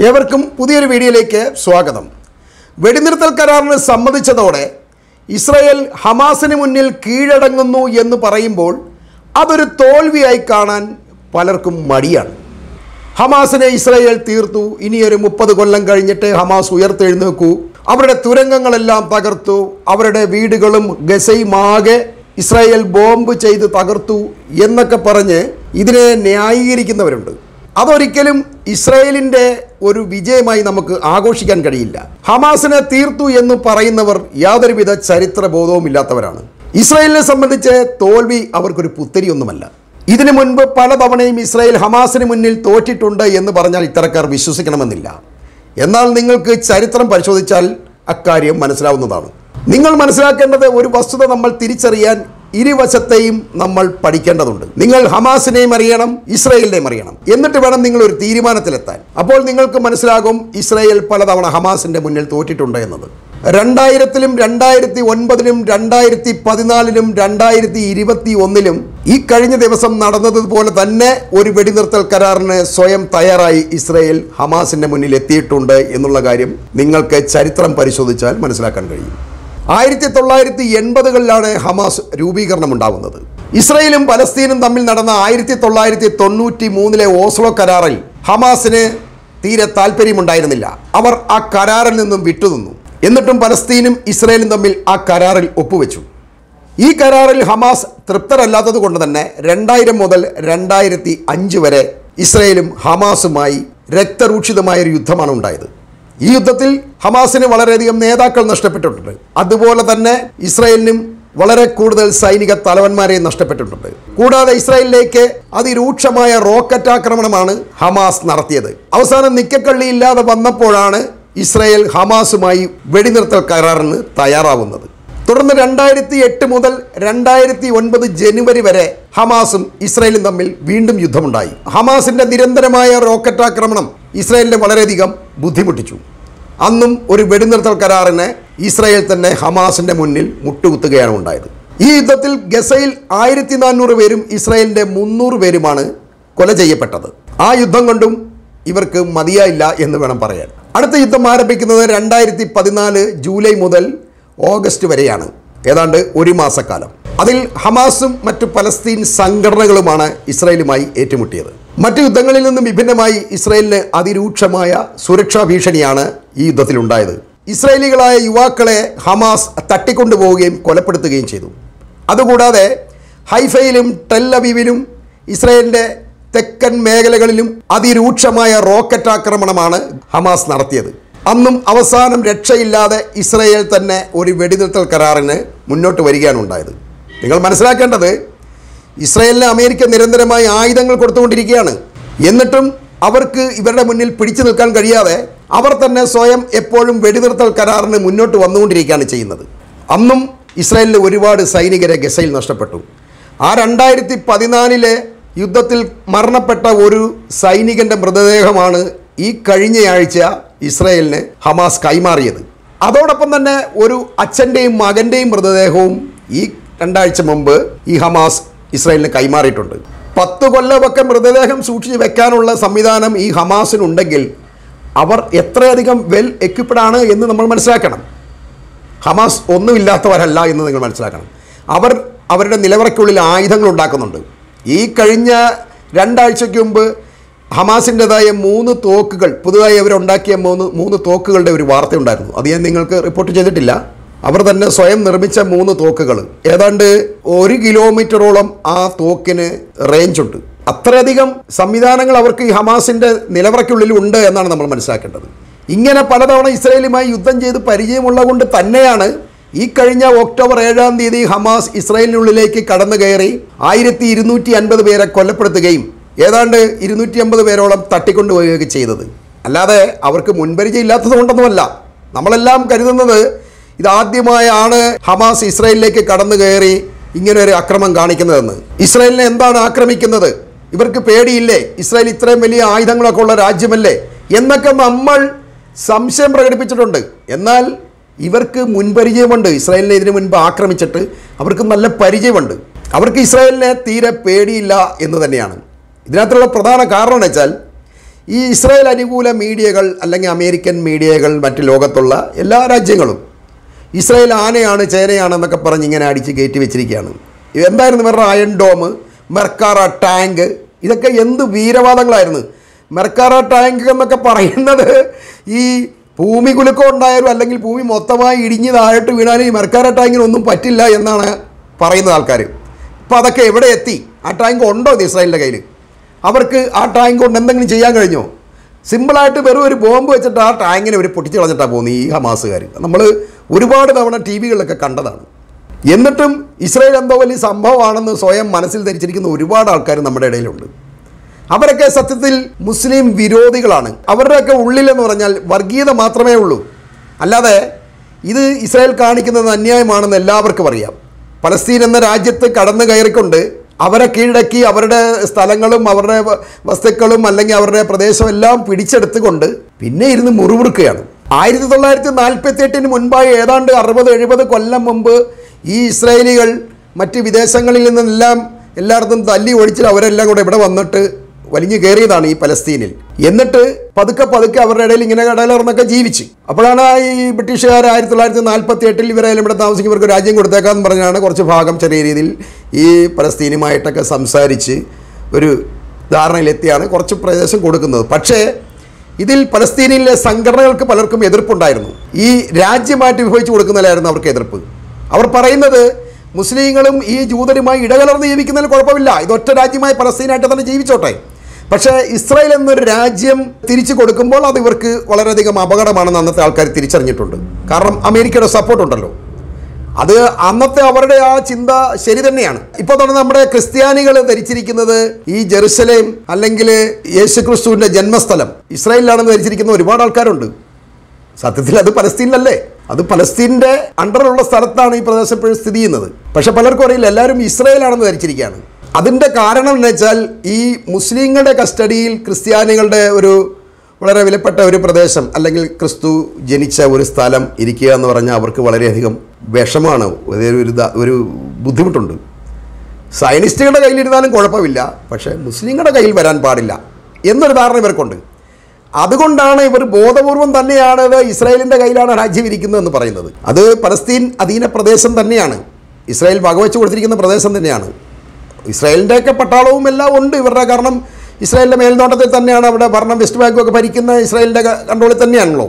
ഏവർക്കും പുതിയൊരു വീഡിയോയിലേക്ക് സ്വാഗതം. വെടിനിർത്തൽ കരാറിന് സമ്മതിച്ചതോടെ ഇസ്രായേൽ ഹമാസിന് മുന്നിൽ കീഴടങ്ങുന്നു എന്ന് പറയുമ്പോൾ അതൊരു തോൽവിയായി കാണാൻ പലർക്കും മടിയാണ്. ഹമാസിനെ ഇസ്രായേൽ തീർത്തു, ഇനിയൊരു 30 കൊല്ലം കഴിഞ്ഞിട്ട് ഹമാസ് ഉയർത്തെഴുന്നേക്കൂ, അവരുടെ തുരങ്കങ്ങളെല്ലാം തകർത്തു, അവരുടെ വീടുകളും ഗസയുമാകെ ഇസ്രായേൽ ബോംബ് ചെയ്ത് തകർത്തു എന്നൊക്കെ പറഞ്ഞ് ഇതിനെ ന്യായീകരിക്കുന്നവരുണ്ട്. അതൊരിക്കലും ഇസ്രായേലിൻ്റെ ഒരു വിജയമായി നമുക്ക് ആഘോഷിക്കാൻ കഴിയില്ല. ഹമാസിനെ തീർത്തു എന്ന് പറയുന്നവർ യാതൊരുവിധ ചരിത്രബോധവും ഇല്ലാത്തവരാണ്. ഇസ്രായേലിനെ സംബന്ധിച്ച് തോൽവി അവർക്കൊരു പുത്തരിയൊന്നുമല്ല. ഇതിനു മുൻപ് പലതവണയും ഇസ്രായേൽ ഹമാസിന് മുന്നിൽ തോറ്റിട്ടുണ്ട് എന്ന് പറഞ്ഞാൽ ഇത്തരക്കാർ വിശ്വസിക്കണമെന്നില്ല. എന്നാൽ നിങ്ങൾക്ക് ചരിത്രം പരിശോധിച്ചാൽ അക്കാര്യം മനസ്സിലാവുന്നതാണ്. നിങ്ങൾ മനസ്സിലാക്കേണ്ടത് ഒരു വസ്തുത നമ്മൾ തിരിച്ചറിയാൻ ഇരുവശത്തെയും നമ്മൾ പഠിക്കേണ്ടതുണ്ട്. നിങ്ങൾ ഹമാസിനെയും അറിയണം, ഇസ്രായേലിനെയും അറിയണം. എന്നിട്ട് വേണം നിങ്ങൾ ഒരു തീരുമാനത്തിലെത്താൻ. അപ്പോൾ നിങ്ങൾക്ക് മനസ്സിലാകും ഇസ്രായേൽ പലതവണ ഹമാസിന്റെ മുന്നിൽ തോറ്റിട്ടുണ്ട് എന്നത്. 2000-ലും 2009-ലും 2014-ലും 2021-ലും ഈ കഴിഞ്ഞ ദിവസം നടന്നതുപോലെ തന്നെ ഒരു വെടിനിർത്തൽ കരാറിന് സ്വയം തയ്യാറായി ഇസ്രായേൽ ഹമാസിന്റെ മുന്നിൽ എത്തിയിട്ടുണ്ട് എന്നുള്ള കാര്യം നിങ്ങൾക്ക് ചരിത്രം പരിശോധിച്ചാൽ മനസ്സിലാക്കാൻ കഴിയും. 1980-കളിലാണ് ഹമാസ് രൂപീകരണം ഉണ്ടാകുന്നത്. ഇസ്രായേലും പലസ്തീനും തമ്മിൽ നടന്ന 1993-ലെ ഓസ്ലോ കരാറിൽ ഹമാസിന് തീരെ താല്പര്യമുണ്ടായിരുന്നില്ല. അവർ ആ കരാറിൽ നിന്നും വിട്ടുനിന്നു. എന്നിട്ടും പലസ്തീനും ഇസ്രായേലും തമ്മിൽ ആ കരാറിൽ ഒപ്പുവെച്ചു. ഈ കരാറിൽ ഹമാസ് തൃപ്തരല്ലാത്തത് കൊണ്ട് തന്നെ 2000 മുതൽ 2005 വരെ ഇസ്രായേലും ഹമാസുമായി രക്തരൂക്ഷിതമായൊരു യുദ്ധമാണ് ഉണ്ടായത്. ഈ യുദ്ധത്തിൽ ഹമാസിന് വളരെയധികം നേതാക്കൾ നഷ്ടപ്പെട്ടിട്ടുണ്ട്. അതുപോലെ തന്നെ ഇസ്രായേലിനും വളരെ കൂടുതൽ സൈനിക തലവന്മാരെ നഷ്ടപ്പെട്ടിട്ടുണ്ട്. കൂടാതെ ഇസ്രായേലിലേക്ക് അതിരൂക്ഷമായ റോക്കറ്റ് ആക്രമണമാണ് ഹമാസ് നടത്തിയത്. അവസാനം നിക്കക്കള്ളിയില്ലാതെ വന്നപ്പോഴാണ് ഇസ്രായേൽ ഹമാസുമായി വെടിനിർത്തൽ കരാറിന് തയ്യാറാവുന്നത്. തുടർന്ന് 2008 മുതൽ 2009 ജനുവരി വരെ ഹമാസും ഇസ്രായേലും തമ്മിൽ വീണ്ടും യുദ്ധമുണ്ടായി. ഹമാസിന്റെ നിരന്തരമായ റോക്കറ്റ് ആക്രമണം ഇസ്രായേലിനെ വളരെയധികം ബുദ്ധിമുട്ടിച്ചു. അന്നും ഒരു വെടിനിർത്തൽ കരാറിന് ഇസ്രായേൽ തന്നെ ഹമാസിന്റെ മുന്നിൽ മുട്ടുകുത്തുകയാണ് ഉണ്ടായത്. ഈ യുദ്ധത്തിൽ ഗസയിൽ 1400 പേരും ഇസ്രായേലിന്റെ 300 പേരുമാണ് കൊല ചെയ്യപ്പെട്ടത്. ആ യുദ്ധം കൊണ്ടും ഇവർക്ക് മതിയായില്ല എന്ന് വേണം പറയാൻ. അടുത്ത യുദ്ധം ആരംഭിക്കുന്നത് 2014 ജൂലൈ മുതൽ ഓഗസ്റ്റ് വരെയാണ്, ഏതാണ്ട് ഒരു മാസക്കാലം. അതിൽ ഹമാസും മറ്റു പലസ്തീൻ സംഘടനകളുമാണ് ഇസ്രായേലുമായി ഏറ്റുമുട്ടിയത്. മറ്റു യുദ്ധങ്ങളിൽ നിന്നും വിഭിന്നമായി ഇസ്രായേലിന് അതിരൂക്ഷമായ സുരക്ഷാ ഭീഷണിയാണ് ഈ യുദ്ധത്തിലുണ്ടായത്. ഇസ്രായേലികളായ യുവാക്കളെ ഹമാസ് തട്ടിക്കൊണ്ടുപോവുകയും കൊലപ്പെടുത്തുകയും ചെയ്തു. അതുകൂടാതെ ഹൈഫയിലും ടെൽ അവീവിലും ഇസ്രായേലിൻ്റെ തെക്കൻ മേഖലകളിലും അതിരൂക്ഷമായ റോക്കറ്റ് ആക്രമണമാണ് ഹമാസ് നടത്തിയത്. അന്നും അവസാനം രക്ഷയില്ലാതെ ഇസ്രായേൽ തന്നെ ഒരു വെടിനിർത്തൽ കരാറിന് മുന്നോട്ട് വരികയാണ് ഉണ്ടായത്. നിങ്ങൾ മനസ്സിലാക്കേണ്ടത് ഇസ്രായേലിന് അമേരിക്ക നിരന്തരമായി ആയുധങ്ങൾ കൊടുത്തുകൊണ്ടിരിക്കുകയാണ്. എന്നിട്ടും അവർക്ക് ഇവരുടെ മുന്നിൽ പിടിച്ചു നിൽക്കാൻ കഴിയാതെ അവർ തന്നെ സ്വയം എപ്പോഴും വെടിനിർത്തൽ കരാറിന് മുന്നോട്ട് വന്നുകൊണ്ടിരിക്കുകയാണ് ചെയ്യുന്നത്. അന്നും ഇസ്രായേലിന് ഒരുപാട് സൈനികരെ ഗസയിൽ നഷ്ടപ്പെട്ടു. ആ 2014-ലെ യുദ്ധത്തിൽ മരണപ്പെട്ട ഒരു സൈനികൻ്റെ മൃതദേഹമാണ് ഈ കഴിഞ്ഞയാഴ്ച ഇസ്രായേലിന് ഹമാസ് കൈമാറിയത്. അതോടൊപ്പം തന്നെ ഒരു അച്ഛൻ്റെയും മകൻ്റെയും മൃതദേഹവും ഈ 2 ആഴ്ച മുമ്പ് ഈ ഹമാസ് ഇസ്രായേലിന് കൈമാറിയിട്ടുണ്ട്. 10 കൊല്ലമൊക്കെ മൃതദേഹം സൂക്ഷിച്ച് വെക്കാനുള്ള സംവിധാനം ഈ ഹമാസിനുണ്ടെങ്കിൽ അവർ എത്രയധികം വെൽ എക്വിപ്ഡ് ആണ് എന്ന് നമ്മൾ മനസ്സിലാക്കണം. ഹമാസ് ഒന്നുമില്ലാത്തവരല്ല എന്ന് നിങ്ങൾ മനസ്സിലാക്കണം. അവർ അവരുടെ നിലവറയ്ക്കുള്ളിൽ ആയുധങ്ങൾ ഉണ്ടാക്കുന്നുണ്ട്. ഈ കഴിഞ്ഞ 2 ആഴ്ചയ്ക്ക് മുമ്പ് ഹമാസിൻ്റെതായ 3 തോക്കുകൾ പുതുതായി അവരുണ്ടാക്കിയ 3 തോക്കുകളുടെ ഒരു വാർത്തയുണ്ടായിരുന്നു. അത് ഞാൻ നിങ്ങൾക്ക് റിപ്പോർട്ട് ചെയ്തിട്ടില്ല. അവർ തന്നെ സ്വയം നിർമ്മിച്ച 3 തോക്കുകൾ, ഏതാണ്ട് 1 കിലോമീറ്ററോളം ആ തോക്കിന് റേഞ്ചുണ്ട്. അത്രയധികം സംവിധാനങ്ങൾ അവർക്ക് ഈ ഹമാസിൻ്റെ നിലവറയ്ക്കുള്ളിൽ ഉണ്ട് എന്നാണ് നമ്മൾ മനസ്സിലാക്കേണ്ടത്. ഇങ്ങനെ പലതവണ ഇസ്രായേലുമായി യുദ്ധം ചെയ്ത് പരിചയമുള്ളത് കൊണ്ട് തന്നെയാണ് ഈ കഴിഞ്ഞ ഒക്ടോബർ 7-ാം തീയതി ഹമാസ് ഇസ്രായേലിനുള്ളിലേക്ക് കടന്നു കയറി 1250 പേരെ കൊലപ്പെടുത്തുകയും ഏതാണ്ട് 250 പേരോളം തട്ടിക്കൊണ്ടുപോവുകയൊക്കെ ചെയ്തത്. അല്ലാതെ അവർക്ക് മുൻപരിചയം ഇല്ലാത്തത് കൊണ്ടൊന്നുമല്ല. നമ്മളെല്ലാം കരുതുന്നത് ഇതാദ്യമായാണ് ഹമാസ് ഇസ്രായേലിലേക്ക് കടന്നു കയറി ഇങ്ങനെ ഒരു ആക്രമണം കാണിക്കുന്നതെന്ന്. ഇസ്രായേലിനെ എന്താണ് ആക്രമിക്കുന്നത്? ഇവർക്ക് പേടിയില്ലേ? ഇസ്രായേൽ ഇത്രയും വലിയ ആയുധങ്ങളൊക്കെ ഉള്ള രാജ്യമല്ലേ എന്നൊക്കെ നമ്മൾ സംശയം പ്രകടിപ്പിച്ചിട്ടുണ്ട്. എന്നാൽ ഇവർക്ക് മുൻപരിചയമുണ്ട്. ഇസ്രായേലിനെ ഇതിനു മുൻപ് ആക്രമിച്ചിട്ട് അവർക്ക് നല്ല പരിചയമുണ്ട്. അവർക്ക് ഇസ്രായേലിനെ തീരെ പേടിയില്ല എന്ന് തന്നെയാണ്. ഇതിനകത്തുള്ള പ്രധാന കാരണം എന്ന് വെച്ചാൽ ഈ ഇസ്രായേൽ അനുകൂല മീഡിയകൾ അല്ലെങ്കിൽ അമേരിക്കൻ മീഡിയകൾ മറ്റ് ലോകത്തുള്ള എല്ലാ രാജ്യങ്ങളും ഇസ്രായേൽ ആനയാണ് ചേനയാണെന്നൊക്കെ പറഞ്ഞ് ഇങ്ങനെ അടിച്ച് കയറ്റി വെച്ചിരിക്കുകയാണ്. എന്തായിരുന്നു ഇവരുടെ അയൺ ഡോം, മെർക്കാറ ടാങ്ക്, ഇതൊക്കെ എന്ത് വീരവാദങ്ങളായിരുന്നു. മെർക്കാറ ടാങ്ക് എന്നൊക്കെ പറയുന്നത് ഈ ഭൂമി കുലുക്കം ഉണ്ടായാലും അല്ലെങ്കിൽ ഭൂമി മൊത്തമായി ഇടിഞ്ഞ് താഴോട്ട് വീണാലും ഈ മെർക്കാറ ടാങ്കിനൊന്നും പറ്റില്ല എന്നാണ് പറയുന്ന ആൾക്കാർ. ഇപ്പോൾ അതൊക്കെ എവിടെ എത്തി? ആ ടാങ്ക് ഉണ്ടോ ഇസ്രായേലിൻ്റെ കയ്യിൽ? അവർക്ക് ആ ടാങ്ക് കൊണ്ട് എന്തെങ്കിലും ചെയ്യാൻ കഴിഞ്ഞോ? സിമ്പിളായിട്ട് വെറും ഒരു ബോംബ് വെച്ചിട്ട് ആ ടാങ്കിനെ ഒരു പൊട്ടിച്ച് കളഞ്ഞിട്ടാണ് പോകുന്നത് ഈ ഹമാസുകാർ. നമ്മൾ ഒരുപാട് തവണ ടി വികളിലൊക്കെ കണ്ടതാണ്. എന്നിട്ടും ഇസ്രായേൽ എന്തോ വലിയ സംഭവമാണെന്ന് സ്വയം മനസ്സിൽ ധരിച്ചിരിക്കുന്ന ഒരുപാട് ആൾക്കാർ നമ്മുടെ ഇടയിലുണ്ട്. അവരൊക്കെ സത്യത്തിൽ മുസ്ലിം വിരോധികളാണ്. അവരുടെയൊക്കെ ഉള്ളിലെന്ന് പറഞ്ഞാൽ വർഗീയത മാത്രമേ ഉള്ളൂ. അല്ലാതെ ഇത് ഇസ്രായേൽ കാണിക്കുന്നത് അന്യായമാണെന്ന് എല്ലാവർക്കും അറിയാം. പലസ്തീൻ എന്ന രാജ്യത്ത് കടന്നു കയറിക്കൊണ്ട് അവരെ കീഴടക്കി അവരുടെ സ്ഥലങ്ങളും അവരുടെ വസ്തുക്കളും അല്ലെങ്കിൽ അവരുടെ പ്രദേശം എല്ലാം പിടിച്ചെടുത്തുകൊണ്ട് പിന്നെ ഇരുന്ന് മുറിവുറുക്കുകയാണ്. 1948 മുൻപായി ഏതാണ്ട് 60-70 കൊല്ലം മുമ്പ് ഈ ഇസ്രായേലികൾ മറ്റ് വിദേശങ്ങളിൽ നിന്നെല്ലാം എല്ലായിടത്തും തല്ലി ഒഴിച്ചിട്ട് അവരെല്ലാം കൂടെ ഇവിടെ വന്നിട്ട് വലിഞ്ഞു കയറിയതാണ് ഈ പലസ്തീനിൽ. എന്നിട്ട് പതുക്കെ അവരുടെ ഇടയിൽ ഇങ്ങനെ ഇടകലർന്നൊക്കെ ജീവിച്ച്. അപ്പോഴാണ് ഈ ബ്രിട്ടീഷുകാർ 1948 ഇവരെല്ലാം ഇവിടെ താമസിക്കുന്നവർക്ക് രാജ്യം കൊടുത്തേക്കാന്ന് പറഞ്ഞാണ് കുറച്ച് ഭാഗം ചെറിയ രീതിയിൽ ഈ പലസ്തീനുമായിട്ടൊക്കെ സംസാരിച്ച് ഒരു ധാരണയിലെത്തിയാണ് കുറച്ച് പ്രദേശം കൊടുക്കുന്നത്. പക്ഷേ ഇതിൽ പലസ്തീനിലെ സംഘടനകൾക്ക് പലർക്കും എതിർപ്പുണ്ടായിരുന്നു. ഈ രാജ്യമായിട്ട് വിഭജിച്ച് കൊടുക്കുന്നതിലായിരുന്നു അവർക്ക് എതിർപ്പ്. അവർ പറയുന്നത് മുസ്ലിങ്ങളും ഈ ജൂതരുമായി ഇടകലർന്ന് ജീവിക്കുന്നതിൽ കുഴപ്പമില്ല, ഇതൊറ്റ രാജ്യമായി പലസ്തീനായിട്ട് തന്നെ ജീവിച്ചോട്ടെ. പക്ഷേ ഇസ്രായേൽ എന്നൊരു രാജ്യം തിരിച്ചു കൊടുക്കുമ്പോൾ അത് ഇവർക്ക് വളരെയധികം അപകടമാണെന്ന് അന്നത്തെ ആൾക്കാർ തിരിച്ചറിഞ്ഞിട്ടുണ്ട്. കാരണം അമേരിക്കയുടെ സപ്പോർട്ടുണ്ടല്ലോ. അത് അന്നത്തെ അവരുടെ ആ ചിന്ത ശരി തന്നെയാണ്. ഇപ്പോൾ തന്നെ നമ്മുടെ ക്രിസ്ത്യാനികൾ ധരിച്ചിരിക്കുന്നത് ഈ ജെറുസലേം അല്ലെങ്കിൽ യേശുക്രിസ്തുവിൻ്റെ ജന്മസ്ഥലം ഇസ്രായേലിലാണെന്ന് ധരിച്ചിരിക്കുന്ന ഒരുപാട് ആൾക്കാരുണ്ട്. സത്യത്തിൽ അത് പലസ്തീനിലല്ലേ? അത് പലസ്തീൻ്റെ അണ്ടറിലുള്ള സ്ഥലത്താണ് ഈ പ്രദേശം ഇപ്പോഴും സ്ഥിതി ചെയ്യുന്നത്. പക്ഷെ പലർക്കും അറിയില്ല, എല്ലാവരും ഇസ്രായേലാണെന്ന് ധരിച്ചിരിക്കുകയാണ്. അതിൻ്റെ കാരണം എന്ന് വെച്ചാൽ ഈ മുസ്ലിങ്ങളുടെ കസ്റ്റഡിയിൽ ക്രിസ്ത്യാനികളുടെ ഒരു വളരെ വിലപ്പെട്ട ഒരു പ്രദേശം അല്ലെങ്കിൽ ക്രിസ്തു ജനിച്ച ഒരു സ്ഥലം ഇരിക്കുക എന്ന് പറഞ്ഞാൽ അവർക്ക് വളരെയധികം വിഷമാണ്, ഒരു ബുദ്ധിമുട്ടുണ്ട്. സയനിസ്റ്റുകളുടെ കയ്യിലിരുന്നാലും കുഴപ്പമില്ല, പക്ഷേ മുസ്ലിങ്ങളുടെ കയ്യിൽ വരാൻ പാടില്ല എന്നൊരു ധാരണ ഇവർക്കുണ്ട്. അതുകൊണ്ടാണ് ഇവർ ബോധപൂർവം തന്നെയാണ് ഇസ്രായേലിൻ്റെ കയ്യിലാണ് രാജ്യം ഇരിക്കുന്നതെന്ന് പറയുന്നത്. അത് പലസ്തീൻ അധീന പ്രദേശം തന്നെയാണ്, ഇസ്രായേൽ വകവെച്ച് കൊടുത്തിരിക്കുന്ന പ്രദേശം തന്നെയാണ്. ഇസ്രായേലിൻ്റെയൊക്കെ പട്ടാളവും എല്ലാം ഉണ്ട് ഇവരുടെ. കാരണം ഇസ്രായേലിൻ്റെ മേൽനോട്ടത്തിൽ തന്നെയാണ് അവിടെ ഭരണം. വെസ്റ്റ് ബാങ്കും ഒക്കെ ഭരിക്കുന്ന ഇസ്രായേലിൻ്റെ കൺട്രോളിൽ തന്നെയാണല്ലോ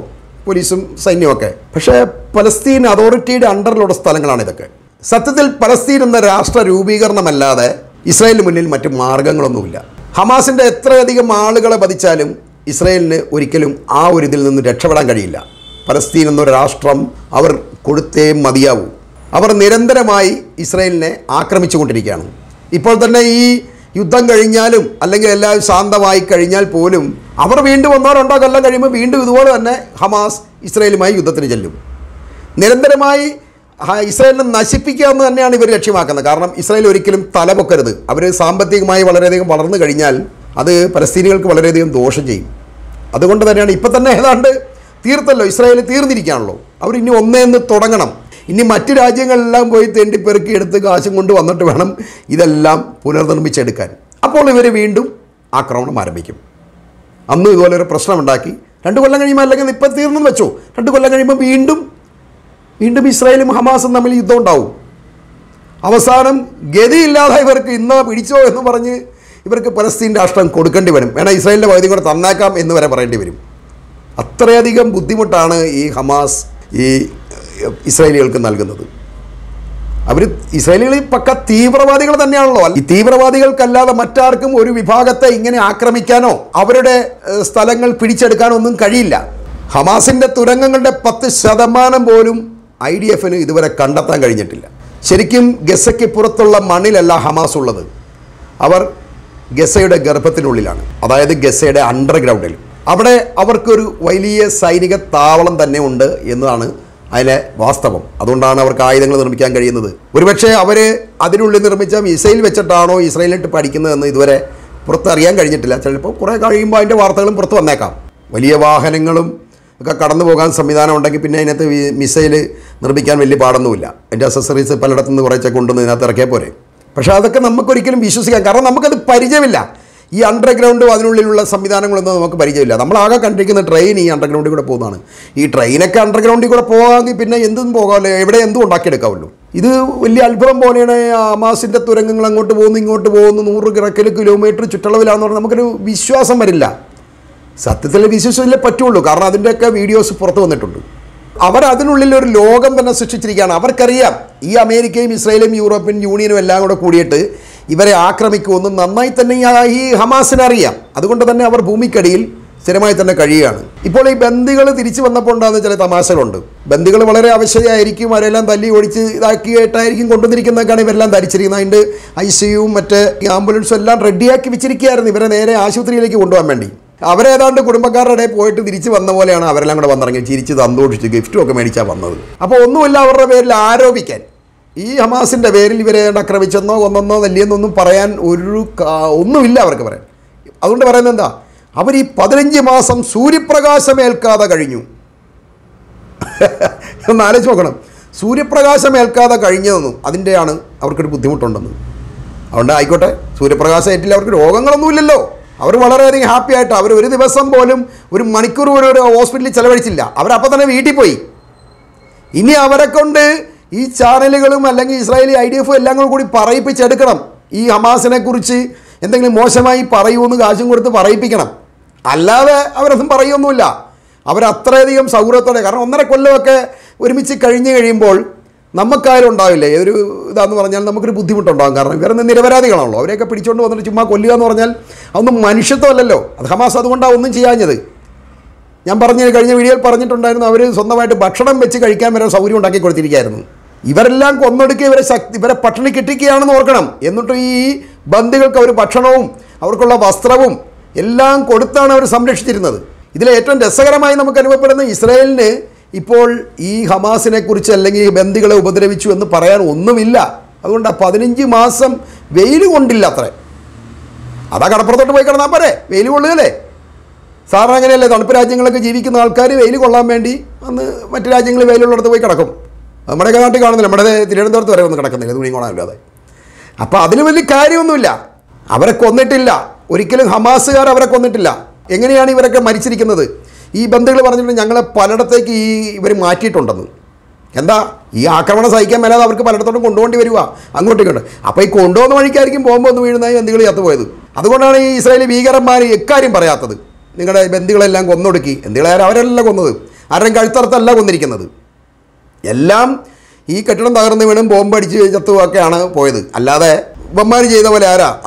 പോലീസും സൈന്യവും. പക്ഷേ പലസ്തീൻ അതോറിറ്റിയുടെ അണ്ടറിലുള്ള സ്ഥലങ്ങളാണ് ഇതൊക്കെ. സത്യത്തിൽ പലസ്തീൻ എന്ന രാഷ്ട്ര രൂപീകരണമല്ലാതെ ഇസ്രായേലിന് മുന്നിൽ മറ്റു മാർഗങ്ങളൊന്നുമില്ല. ഹമാസിൻ്റെ എത്രയധികം ആളുകളെ വധിച്ചാലും ഇസ്രായേലിന് ഒരിക്കലും ആ ഒരു ഇതിൽ നിന്ന് രക്ഷപ്പെടാൻ കഴിയില്ല. പലസ്തീൻ എന്നൊരു രാഷ്ട്രം അവർ കൊടുത്തേ മതിയാവൂ. അവർ നിരന്തരമായി ഇസ്രായേലിനെ ആക്രമിച്ചു കൊണ്ടിരിക്കുകയാണ്. ഇപ്പോൾ തന്നെ ഈ യുദ്ധം കഴിഞ്ഞാലും അല്ലെങ്കിൽ എല്ലാം ശാന്തമായി കഴിഞ്ഞാൽ പോലും അവർ വീണ്ടും 1-2 കൊല്ലം കഴിയുമ്പോൾ വീണ്ടും ഇതുപോലെ തന്നെ ഹമാസ് ഇസ്രായേലുമായി യുദ്ധത്തിന് ചെല്ലും. നിരന്തരമായി ഇസ്രായേലിനെ നശിപ്പിക്കുക എന്ന് തന്നെയാണ് ഇവർ ലക്ഷ്യമാക്കുന്നത്. കാരണം ഇസ്രായേൽ ഒരിക്കലും തലപൊക്കരുത്. അവർ സാമ്പത്തികമായി വളരെയധികം വളർന്നു കഴിഞ്ഞാൽ അത് പലസ്തീനികൾക്ക് വളരെയധികം ദോഷം ചെയ്യും. അതുകൊണ്ട് തന്നെയാണ് ഇപ്പം തന്നെ ഏതാണ്ട് തീർത്തല്ലോ, ഇസ്രായേൽ തീർന്നിരിക്കുകയാണല്ലോ. അവർ ഇനി ഒന്നേന്ന് തുടങ്ങണം. ഇനി മറ്റ് രാജ്യങ്ങളെല്ലാം പോയി തെണ്ടിപ്പെറുക്കി എടുത്ത് കാശും കൊണ്ട് വന്നിട്ട് വേണം ഇതെല്ലാം പുനർനിർമ്മിച്ചെടുക്കാൻ. അപ്പോൾ ഇവർ വീണ്ടും ആക്രമണം ആരംഭിക്കും. അന്നും ഇതുപോലെ ഒരു പ്രശ്നമുണ്ടാക്കി 2 കൊല്ലം കഴിയുമ്പോൾ, അല്ലെങ്കിൽ ഇപ്പം തീർന്നെന്ന് വെച്ചോ, 2 കൊല്ലം കഴിയുമ്പോൾ വീണ്ടും ഇസ്രായേലും ഹമാസും തമ്മിൽ യുദ്ധം ഉണ്ടാവും. അവസാനം ഗതിയില്ലാതെ ഇവർക്ക് ഇന്ന് പിടിച്ചോ എന്ന് പറഞ്ഞ് ഇവർക്ക് പലസ്തീൻ രാഷ്ട്രം കൊടുക്കേണ്ടി വരും. വേണം ഇസ്രായേലിൻ്റെ പകുതി കൂടെ തന്നേക്കാം എന്ന് വരെ പറയേണ്ടി വരും. അത്രയധികം ബുദ്ധിമുട്ടാണ് ഈ ഹമാസ് ഈ ഇസ്രായേലികൾക്ക് നൽകുന്നത്. അവർ ഇസ്രായേലികൾ പക്ക തീവ്രവാദികൾ തന്നെയാണല്ലോ. ഈ തീവ്രവാദികൾക്കല്ലാതെ മറ്റാർക്കും ഒരു വിഭാഗത്തെ ഇങ്ങനെ ആക്രമിക്കാനോ അവരുടെ സ്ഥലങ്ങൾ പിടിച്ചെടുക്കാനോ ഒന്നും കഴിയില്ല. ഹമാസിൻ്റെ തുരങ്കങ്ങളുടെ 10% പോലും IDF-ന് ഇതുവരെ കണ്ടെത്താൻ കഴിഞ്ഞിട്ടില്ല. ശരിക്കും ഗസയ്ക്ക് പുറത്തുള്ള മണ്ണിലല്ല ഹമാസ് ഉള്ളത്. അവർ ഗസയുടെ ഗർഭത്തിനുള്ളിലാണ്, അതായത് ഗസയുടെ അണ്ടർഗ്രൗണ്ടിൽ. അവിടെ അവർക്കൊരു വലിയ സൈനിക താവളം തന്നെ ഉണ്ട് എന്നതാണ് അതിലെ വാസ്തവം. അതുകൊണ്ടാണ് അവർക്ക് ആയുധങ്ങൾ നിർമ്മിക്കാൻ കഴിയുന്നത്. ഒരുപക്ഷെ അവർ അതിനുള്ളിൽ നിർമ്മിച്ച മിസൈൽ വെച്ചിട്ടാണോ ഇസ്രായേലിട്ട് പഠിക്കുന്നതെന്ന് ഇതുവരെ പുറത്തറിയാൻ കഴിഞ്ഞിട്ടില്ല. ചിലപ്പോൾ കുറേ കഴിയുമ്പോൾ അതിൻ്റെ വാർത്തകളും പുറത്ത് വന്നേക്കാം. വലിയ വാഹനങ്ങളും ഒക്കെ കടന്നു പോകാൻ സംവിധാനം ഉണ്ടെങ്കിൽ പിന്നെ അതിനകത്ത് മിസൈൽ നിർമ്മിക്കാൻ വലിയ പാടൊന്നുമില്ല. അതിൻ്റെ അക്സസറീസ് പലയിടത്തുനിന്ന് കുറേശ്ശെ കൊണ്ടുവന്ന് ഇതിനകത്ത് ഇറക്കിയാൽ പോരെ. പക്ഷേ അതൊക്കെ നമുക്കൊരിക്കലും വിശ്വസിക്കാം. കാരണം നമുക്കത് പരിചയമില്ല. ഈ അണ്ടർഗ്രൗണ്ടും അതിനുള്ളിലുള്ള സംവിധാനങ്ങളൊന്നും നമുക്ക് പരിചയമില്ല. നമ്മളാകെ കണ്ടിരിക്കുന്ന ട്രെയിൻ ഈ അണ്ടർഗ്രൗണ്ടിൽ കൂടെ പോകുന്നതാണ്. ഈ ട്രെയിനൊക്കെ അണ്ടർഗ്രൗണ്ടിൽ കൂടെ പോകാമെങ്കിൽ പിന്നെ എന്തും പോകാമല്ലോ, എവിടെ എന്തും ഉണ്ടാക്കിയെടുക്കാമല്ലോ. ഇത് വലിയ അത്ഭുതം പോലെയാണ്. ഹമാസിൻ്റെ തുരങ്കങ്ങൾ അങ്ങോട്ട് പോകുന്നു ഇങ്ങോട്ട് പോകുന്നു, 100 കിലോമീറ്റർ ചുറ്റളവിലാണെന്ന് പറഞ്ഞാൽ നമുക്കൊരു വിശ്വാസം വരില്ല. സത്യത്തിൽ വിശ്വസിച്ചല്ലേ പറ്റുള്ളൂ. കാരണം അതിൻ്റെയൊക്കെ വീഡിയോസ് പുറത്ത് വന്നിട്ടുണ്ട്. അവരതിനുള്ളിൽ ഒരു ലോകം തന്നെ സൃഷ്ടിച്ചിരിക്കുകയാണ്. അവർക്കറിയാം ഈ അമേരിക്കയും ഇസ്രായേലും യൂറോപ്യൻ യൂണിയനും എല്ലാം കൂടെ കൂടിയിട്ട് ഇവരെ ആക്രമിക്കുമെന്ന് നന്നായി തന്നെ ഈ ഹമാസിന് അറിയാം. അതുകൊണ്ട് തന്നെ അവർ ഭൂമിക്കടിയിൽ സ്ഥിരമായി തന്നെ കഴിയുകയാണ്. ഇപ്പോൾ ഈ ബന്ദികൾ തിരിച്ചു വന്നപ്പോൾ ഉണ്ടാകുന്ന ചില തമാശകളുണ്ട്. ബന്ദികൾ വളരെ അവശതയായിരിക്കും, അവരെല്ലാം തല്ലി ഓടിച്ച് ഇതാക്കിയിട്ടായിരിക്കും കൊണ്ടുവന്നിരിക്കുന്നതൊക്കെയാണ് ഇവരെല്ലാം ധരിച്ചിരിക്കുന്നത്. അതിൻ്റെ ICUവും മറ്റ് ആംബുലൻസും എല്ലാം റെഡിയാക്കി വെച്ചിരിക്കുകയായിരുന്നു ഇവരെ നേരെ ആശുപത്രിയിലേക്ക് കൊണ്ടുപോകാൻ വേണ്ടി. അവരേതാണ്ട് കുടുംബക്കാരുടെ ഇടയിൽ പോയിട്ട് തിരിച്ച് വന്ന പോലെയാണ് അവരെല്ലാം കൂടെ വന്നിറങ്ങി ചിരിച്ച് സന്തോഷിച്ച് ഗിഫ്റ്റും ഒക്കെ മേടിച്ചാൽ വന്നത്. അപ്പോൾ ഒന്നുമില്ല അവരുടെ പേരിൽ ആരോപിക്കാൻ, ഈ ഹമാസിൻ്റെ പേരിൽ ഇവരെ ആക്രമിച്ചെന്നോ കൊന്നെന്നോ തല്ലിയെന്നൊന്നും പറയാൻ ഒന്നുമില്ല അവർക്ക് പറയാൻ. അതുകൊണ്ട് പറയുന്നത് എന്താ, അവർ ഈ 15 മാസം സൂര്യപ്രകാശമേൽക്കാതെ കഴിഞ്ഞു. ഒന്ന് ആലോചിച്ച് നോക്കണം, സൂര്യപ്രകാശമേൽക്കാതെ കഴിഞ്ഞതെന്നും അതിൻ്റെയാണ് അവർക്കൊരു ബുദ്ധിമുട്ടുണ്ടെന്ന്. അതുകൊണ്ട് ആയിക്കോട്ടെ, സൂര്യപ്രകാശം ഏറ്റില്ല, അവർക്ക് രോഗങ്ങളൊന്നുമില്ലല്ലോ. അവർ വളരെയധികം ഹാപ്പി ആയിട്ട് അവർ ഒരു ദിവസം പോലും ഒരു മണിക്കൂർ പോലും ഒരു ഹോസ്പിറ്റലിൽ ചിലവഴിച്ചില്ല. അവരപ്പോൾ തന്നെ വീട്ടിൽ പോയി. ഇനി അവരെ കൊണ്ട് ഈ ചാനലുകളും അല്ലെങ്കിൽ ഇസ്രായേലി IDF എല്ലാം കൂടി പറയിപ്പിച്ചെടുക്കണം. ഈ ഹമാസിനെ കുറിച്ച് എന്തെങ്കിലും മോശമായി പറയുമെന്ന് കാശും കൊടുത്ത് പറയിപ്പിക്കണം. അല്ലാതെ അവരൊന്നും പറയുമൊന്നുമില്ല. അവരത്രയധികം സൗഹൃദത്തോടെ, കാരണം 1.5 കൊല്ലമൊക്കെ ഒരുമിച്ച് കഴിഞ്ഞ് കഴിയുമ്പോൾ നമുക്കാരും ഉണ്ടാവില്ലേ ഒരു ഇതാന്ന് പറഞ്ഞാൽ നമുക്കൊരു ബുദ്ധിമുട്ടുണ്ടാകും. കാരണം ഇവരെ നിരപരാധികളാണല്ലോ. അവരെയൊക്കെ പിടിച്ചുകൊണ്ട് വന്നിട്ട് ചുമ്മാ കൊല്ലുക എന്ന് പറഞ്ഞാൽ അതൊന്നും മനുഷ്യത്വമല്ലല്ലോ. അത് ഹമാസ് അതുകൊണ്ടാണ് ഒന്നും ചെയ്യാഞ്ഞത്. ഞാൻ കഴിഞ്ഞ വീഡിയോയിൽ പറഞ്ഞിട്ടുണ്ടായിരുന്നു, അവർ സ്വന്തമായിട്ട് ഭക്ഷണം വെച്ച് കഴിക്കാൻ വരെ സൗകര്യം ഉണ്ടാക്കി കൊടുത്തിരിക്കുകയായിരുന്നു. ഇവരെല്ലാം കൊന്നൊടുക്കി ഇവരെ പട്ടിണി കിട്ടിക്കുകയാണെന്ന് ഓർക്കണം. എന്നിട്ട് ഈ ബന്ദികൾക്ക് അവർ ഭക്ഷണവും അവർക്കുള്ള വസ്ത്രവും എല്ലാം കൊടുത്താണ് അവർ സംരക്ഷിച്ചിരുന്നത്. ഇതിലെ ഏറ്റവും രസകരമായി നമുക്ക് അനുഭവപ്പെടുന്ന ഇസ്രായേലിന് ഇപ്പോൾ ഈ ഹമാസിനെ കുറിച്ച് അല്ലെങ്കിൽ ബന്ദികളെ ഉപദ്രവിച്ചു എന്ന് പറയാൻ ഒന്നുമില്ല. അതുകൊണ്ട് 15 മാസം വെയിൽ കൊണ്ടില്ല അത്രേ. അതാ കടപ്പുറത്തോട്ട് പോയി കിടന്നാൽ പോരെ, വെയിൽ കൊള്ളുകയല്ലേ. സാധാരണ അങ്ങനെയല്ലേ, തണുപ്പ് രാജ്യങ്ങളൊക്കെ ജീവിക്കുന്ന ആൾക്കാർ വെയിൽ കൊള്ളാൻ വേണ്ടി അന്ന് മറ്റു രാജ്യങ്ങളിൽ വെയിലുള്ളിടത്ത് പോയി കിടക്കും. നമ്മുടെയൊക്കെ നാട്ടിൽ കാണുന്നില്ല, നമ്മുടെ തിരുവനന്തപുരത്ത് വരെ ഒന്നും കിടക്കുന്നില്ല തുണി കൊള്ളാനില്ലാതെ. അപ്പോൾ അതിന് വലിയ കാര്യമൊന്നുമില്ല. അവരെ കൊന്നിട്ടില്ല, ഒരിക്കലും ഹമാസുകാർ അവരെ കൊന്നിട്ടില്ല. എങ്ങനെയാണ് ഇവരൊക്കെ മരിച്ചിരിക്കുന്നത്? ഈ ബന്ദികൾ പറഞ്ഞിട്ട് ഞങ്ങളെ പലയിടത്തേക്ക് ഇവർ മാറ്റിയിട്ടുണ്ടെന്ന്. എന്താ ഈ ആക്രമണം സഹിക്കാൻ മേലാതെ അവർക്ക് പലയിടത്തോട്ടും കൊണ്ടുപോകേണ്ടി വരിക അങ്ങോട്ടേക്കുണ്ട്. അപ്പോൾ ഈ കൊണ്ടുപോകുന്ന വഴിക്കായിരിക്കും ബോംബ് ഒന്ന് വീഴുന്നതായി ബന്ദികൾ ചത്തുപോയത്. അതുകൊണ്ടാണ് ഈ ഇസ്രായേലി ഭീകരന്മാർ എക്കാര്യം പറയാത്തത്. നിങ്ങളുടെ ബന്ദികളെല്ലാം കൊന്നൊടുക്കി. എന്തികളെ അവരല്ല കൊന്നത്, ആരുടെയും കഴുത്തറുത്തല്ല കൊന്നിരിക്കുന്നത്. എല്ലാം ഈ കെട്ടിടം തകർന്ന് വീണും ബോംബടിച്ച് ചത്തുമൊക്കെയാണ് പോയത്. അല്ലാതെ ഇവന്മാർ ചെയ്ത പോലെ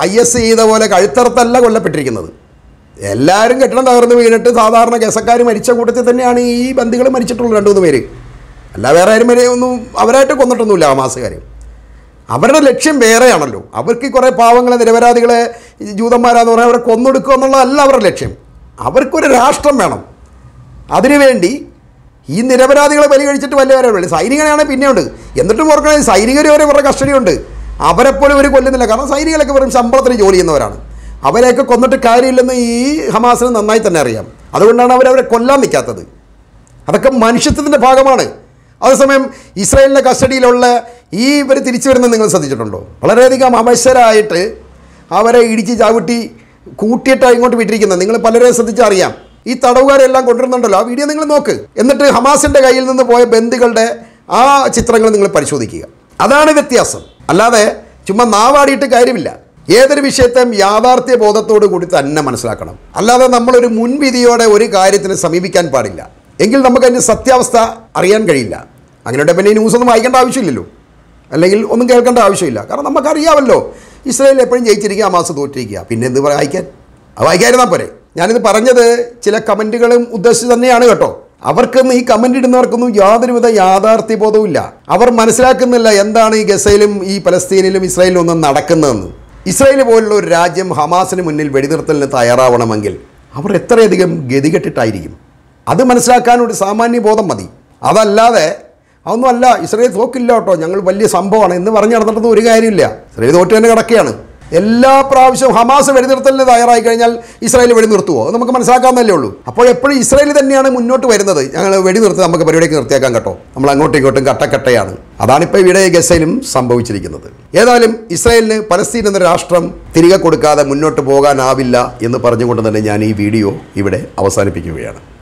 IS ചെയ്ത പോലെ കഴുത്തറുത്തല്ല കൊല്ലപ്പെട്ടിരിക്കുന്നത്. എല്ലാവരും കെട്ടിടം തകർന്ന് വീണിട്ട് സാധാരണ കേസക്കാർ മരിച്ച കൂട്ടത്തിൽ തന്നെയാണ് ഈ ബന്ദികൾ മരിച്ചിട്ടുള്ളൂ, 2-3 പേര്. അല്ല വേറെ ആരും ഒന്നും അവരായിട്ട് കൊന്നിട്ടൊന്നുമില്ല ഹമാസുകാർ. അവരുടെ ലക്ഷ്യം വേറെയാണല്ലോ. അവർക്ക് കുറേ പാവങ്ങളെ നിരപരാധികളെ ജൂതന്മാരാന്ന് പറഞ്ഞാൽ അവരെ കൊന്നൊടുക്കുക എന്നുള്ളതല്ല അവരുടെ ലക്ഷ്യം. അവർക്കൊരു രാഷ്ട്രം വേണം. അതിനുവേണ്ടി ഈ നിരപരാധികളെ ബലി കഴിച്ചിട്ട് വല്ലവരെ സൈനികനാണ് പിന്നെയുണ്ട്. എന്നിട്ടും ഓർക്കണേ, സൈനികർ വരെ ഇവരുടെ കസ്റ്റഡിയുണ്ട്. അവരെപ്പോലും ഇവർ കൊല്ലുന്നില്ല. കാരണം സൈനികളൊക്കെ വെറും ശമ്പളത്തിന് ജോലി ചെയ്യുന്നവരാണ്. അവരെയൊക്കെ കൊന്നിട്ട് കാര്യമില്ലെന്ന് ഈ ഹമാസിന് നന്നായി തന്നെ അറിയാം. അതുകൊണ്ടാണ് അവരെ കൊല്ലാൻ നിൽക്കാത്തത്. അതൊക്കെ മനുഷ്യത്വത്തിൻ്റെ ഭാഗമാണ്. അതേസമയം ഇസ്രായേലിൻ്റെ കസ്റ്റഡിയിലുള്ള ഇവർ തിരിച്ചു വരുന്നത് നിങ്ങൾ ശ്രദ്ധിച്ചിട്ടുണ്ടോ? വളരെയധികം അവശരായിട്ട് അവരെ ഇടിച്ച് ചവിട്ടി കൂട്ടിയിട്ടാണ് ഇങ്ങോട്ട് വിട്ടിരിക്കുന്നത്. നിങ്ങൾ പലരെയും ശ്രദ്ധിച്ചറിയാം. ഈ തടവുകാരെല്ലാം കൊണ്ടുവരുന്നുണ്ടല്ലോ, ആ വീഡിയോ നിങ്ങൾ നോക്ക്. എന്നിട്ട് ഹമാസിൻ്റെ കയ്യിൽ നിന്ന് പോയ ബന്ദികളുടെ ആ ചിത്രങ്ങൾ നിങ്ങൾ പരിശോധിക്കുക. അതാണ് വ്യത്യാസം. അല്ലാതെ ചുമ്മാ നാവാടിയിട്ട് കാര്യമില്ല. ഏതൊരു വിഷയത്തെയും യാഥാർത്ഥ്യ ബോധത്തോടു കൂടി തന്നെ മനസ്സിലാക്കണം. അല്ലാതെ നമ്മളൊരു മുൻവിധിയോടെ ഒരു കാര്യത്തിന് സമീപിക്കാൻ പാടില്ല. എങ്കിൽ നമുക്കതിൻ്റെ സത്യാവസ്ഥ അറിയാൻ കഴിയില്ല. അങ്ങനെ പിന്നെ ഈ ന്യൂസൊന്നും വായിക്കേണ്ട ആവശ്യമില്ലല്ലോ, അല്ലെങ്കിൽ ഒന്നും കേൾക്കേണ്ട ആവശ്യമില്ല. കാരണം നമുക്കറിയാമല്ലോ ഇസ്രായേൽ എപ്പോഴും ജയിച്ചിരിക്കുക, ഹമാസ് തോറ്റിരിക്കുക. പിന്നെ എന്ത് വായിക്കാൻ? അത് വായിക്കാതിരുന്നാൽ പോരെ. ഞാനിത് പറഞ്ഞത് ചില കമൻറ്റുകളും ഉദ്ദേശിച്ച് തന്നെയാണ് കേട്ടോ. അവർക്കൊന്നും ഈ കമൻ്റ് ഇടുന്നവർക്കൊന്നും യാതൊരുവിധ യാഥാർത്ഥ്യബോധവും ഇല്ല. അവർ മനസ്സിലാക്കുന്നില്ല എന്താണ് ഈ ഗസയിലും ഈ പലസ്തീനിലും ഇസ്രായേലിലും ഒന്നും നടക്കുന്നതെന്ന്. ഇസ്രായേൽ പോലുള്ള ഒരു രാജ്യം ഹമാസിന് മുന്നിൽ വെടിനിർത്തലിന് തയ്യാറാവണമെങ്കിൽ അവർ എത്രയധികം ഗതികെട്ടിട്ടായിരിക്കും. അത് മനസ്സിലാക്കാൻ ഒരു സാമാന്യ ബോധം മതി. അതല്ലാതെ അതൊന്നുമല്ല ഇസ്രായേൽ തോക്കില്ല കേട്ടോ, ഞങ്ങൾ വലിയ സംഭവമാണ് എന്ന് പറഞ്ഞ് നടന്നിട്ടൊന്നും ഒരു കാര്യമില്ല. ഇസ്രായേൽ തോറ്റ് തന്നെ കിടക്കുകയാണ്. എല്ലാ പ്രാവശ്യവും ഹമാസ് വെടിനിർത്തലിന് തയ്യാറായി കഴിഞ്ഞാൽ ഇസ്രായേൽ വെടിനിർത്തുമോ? നമുക്ക് മനസ്സിലാക്കാവുന്നല്ലേ ഉള്ളൂ. അപ്പോൾ എപ്പോഴും ഇസ്രായേൽ തന്നെയാണ് മുന്നോട്ട് വരുന്നത്. ഞങ്ങൾ വെടിനിർത്തി നമുക്ക് പരിപാടിയൊക്കെ നിർത്തിയാക്കാൻ കേട്ടോ, നമ്മൾ അങ്ങോട്ടും ഇങ്ങോട്ടും കട്ടക്കട്ടയാണ്. അതാണിപ്പോൾ ഇവിടെ ഗസയിലും സംഭവിച്ചിരിക്കുന്നത്. ഏതായാലും ഇസ്രായേലിന് പലസ്തീൻ എന്ന രാഷ്ട്രം തിരികെ കൊടുക്കാതെ മുന്നോട്ട് പോകാനാവില്ല എന്ന് പറഞ്ഞുകൊണ്ട് തന്നെ ഞാൻ ഈ വീഡിയോ ഇവിടെ അവസാനിപ്പിക്കുകയാണ്.